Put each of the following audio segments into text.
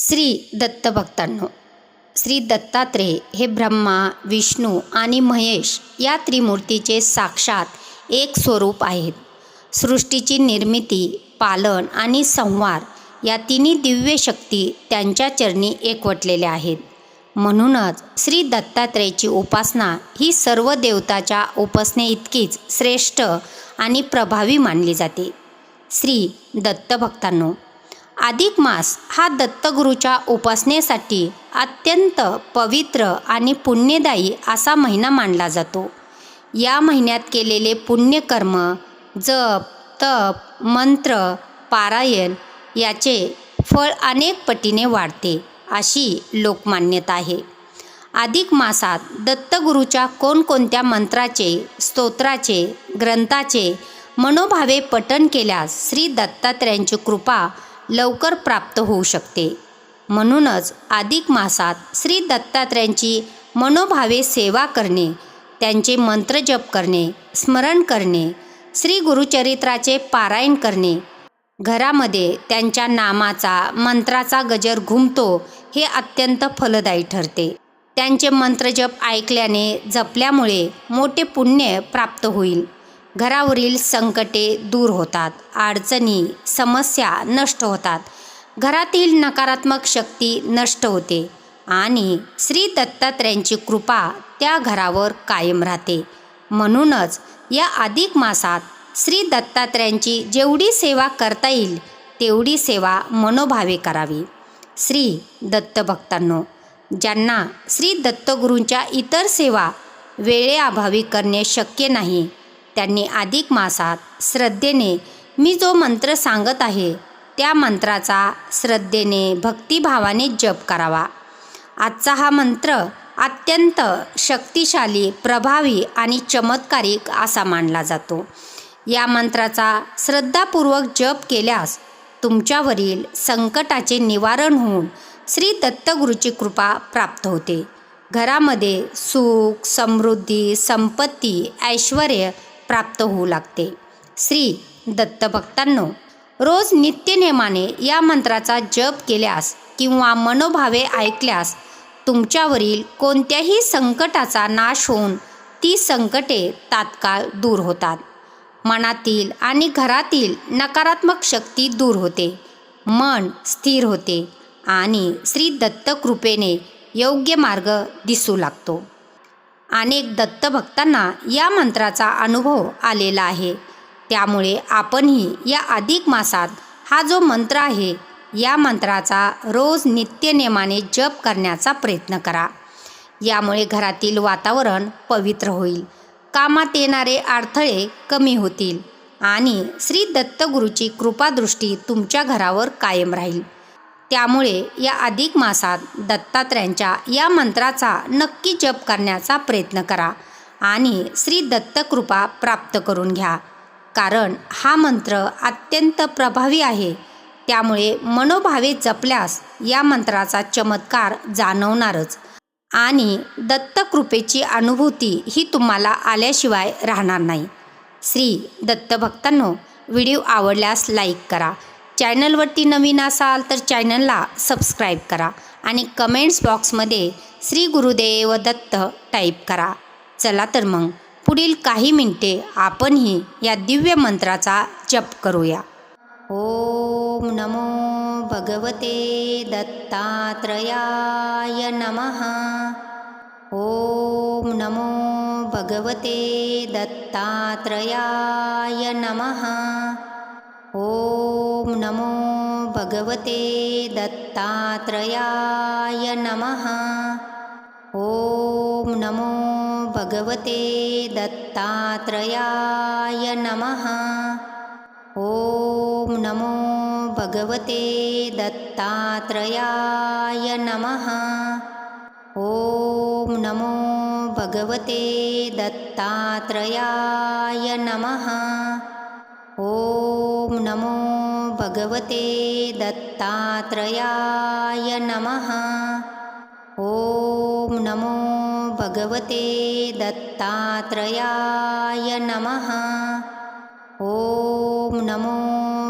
श्री दत्तभक्तांनो, श्री दत्तात्रेय हे ब्रह्मा, विष्णू आणि महेश या त्रिमूर्तीचे साक्षात एक स्वरूप आहेत. सृष्टीची निर्मिती, पालन आणि संहार या तिन्ही दिव्य शक्ती त्यांच्या चरणी एकवटलेल्या आहेत. म्हणूनच श्री दत्तात्रेयाची उपासना ही सर्व देवताच्या उपासनेइतकीच श्रेष्ठ आणि प्रभावी मानली जाते. श्री दत्तभक्तांनो, अधिक मास हा दत्तगुरूच्या उपासनेसाठी अत्यंत पवित्र आणि पुण्यदायी असा महिना मानला जातो. या महिन्यात केलेले पुण्यकर्म, जप, तप, मंत्र, पारायण याचे फळ अनेक पटीने वाढते अशी लोकमान्यता आहे. अधिक मासात दत्तगुरूच्या कोणकोणत्या मंत्राचे, स्तोत्राचे, ग्रंथाचे मनोभावे पठण केल्यास श्री दत्तात्रेयांची कृपा लवकर प्राप्त होऊ शकते. म्हणूनच अधिक मासात श्री दत्तात्रेयांची मनोभावे सेवा करणे, त्यांचे मंत्रजप करणे, स्मरण करणे, श्री गुरुचरित्राचे पारायण करणे, घरामध्ये त्यांच्या नामाचा, मंत्राचा गजर घुमतो हे अत्यंत फलदायी ठरते. त्यांचे मंत्रजप ऐकल्याने, जपल्यामुळे मोठे पुण्य प्राप्त होईल. घरावरील संकटे दूर होतात, अडचणी, समस्या नष्ट होतात, घरातील नकारात्मक शक्ती नष्ट होते आणि श्री दत्तात्रेयांची कृपा त्या घरावर कायम राहते. म्हणूनच या अधिक मासात श्री दत्तात्रेयांची जेवढी सेवा करता येईल तेवढी सेवा मनोभावे करावी. श्री दत्तभक्तांनो, ज्यांना श्री दत्तगुरूंच्या इतर सेवा वेळेअभावी करणे शक्य नाही, त्यांनी अधिक मासात श्रद्धेने मी जो मंत्र सांगत आहे त्या मंत्राचा श्रद्धेने, भक्तिभावाने जप करावा. आजचा हा मंत्र अत्यंत शक्तिशाली, प्रभावी आणि चमत्कारिक असा मानला जातो. या मंत्राचा श्रद्धापूर्वक जप केल्यास तुमच्यावरील संकटाचे निवारण होऊन श्री दत्तगुरूची कृपा प्राप्त होते. घरामध्ये सुख, समृद्धी, संपत्ती, ऐश्वर्य प्राप्त होऊ लागते. श्री दत्तभक्तांनो, रोज नित्यनेमाने या मंत्राचा जप केल्यास किंवा मनोभावे ऐकल्यास तुमच्यावरील कोणत्याही संकटाचा नाश होऊन ती संकटे तात्काळ दूर होतात. मनातील आणि घरातील नकारात्मक शक्ती दूर होते, मन स्थिर होते आणि श्री दत्तकृपेने योग्य मार्ग दिसू लागतो. अनेक दत्तभक्तांना या मंत्राचा अनुभव आलेला आहे. त्यामुळे आपणही या अधिक मासात हा जो मंत्र आहे या मंत्राचा रोज नित्यनेमाने जप करण्याचा प्रयत्न करा. यामुळे घरातील वातावरण पवित्र होईल, कामात येणारे अडथळे कमी होतील आणि श्री दत्तगुरूची कृपादृष्टी तुमच्या घरावर कायम राहील. त्यामुळे या अधिक मासात दत्तात्रेयांच्या या मंत्राचा नक्की जप करण्याचा प्रयत्न करा आणि श्री दत्तकृपा प्राप्त करून घ्या. कारण हा मंत्र अत्यंत प्रभावी आहे. त्यामुळे मनोभावे जपल्यास या मंत्राचा चमत्कार जाणवणारच आणि दत्तकृपेची अनुभूती ही तुम्हाला आल्याशिवाय राहणार नाही. श्री दत्तभक्तांनो, व्हिडिओ आवडल्यास लाईक करा. चॅनलवरती नवीन असाल तर चॅनलला सबस्क्राईब करा आणि कमेंट्स बॉक्समध्ये श्री गुरुदेव दत्त टाईप करा. चला तर मग पुढील काही मिनिटे आपणही या दिव्य मंत्राचा जप करूया. ओम नमो भगवते दत्तात्रेयाय नमः. ओम नमो भगवते दत्तात्रेयाय नमः. ओम नमो भगवते दत्तात्रेयाय नमः. ओम नमो भगवते दत्तात्रेयाय नमः. ओम नमो भगवते दत्तात्रेयाय नमः. ओम नमो भगवते दत्तात्रेयाय नमः. ओम नमो भगवते दत्तात्रेयाय नमः. ओम नमो भगवते दत्तात्रेयाय नमः. ओम नमो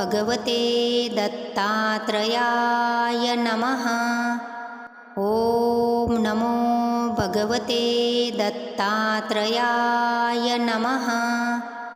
भगवते दत्तात्रेयाय नमः। ॐ नमो भगवते दत्तात्रेयाय नमः।